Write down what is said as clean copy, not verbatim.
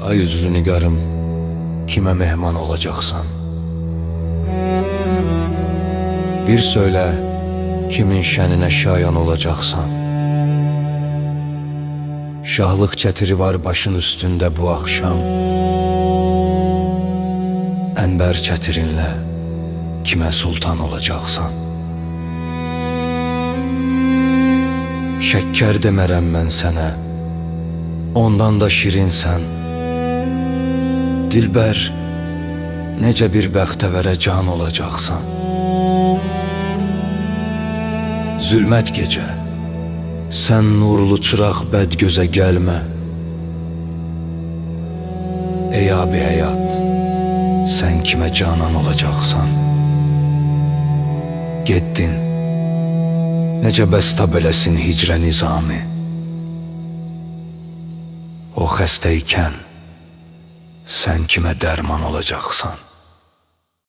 Ay üzlü nigarım, kime mehman olacaksan? Bir söyle, kimin şənine şayan olacaksan? Şahlık çetiri var başın üstünde bu akşam. Enber çetirinle kime sultan olacaksan? Şekker demərəm mən sənə, ondan da şirinsən. Dilber, necə bir bəxtəvərə can olacaqsan? Zülmət gecə, sən nurlu çıraq bəd gözə gəlmə. Ey abi həyat, sən kimə canan olacaqsan? Getdin, necə bəstab eləsin hicrə nizami. O xəstəykən sən kimə dərman olacaqsan?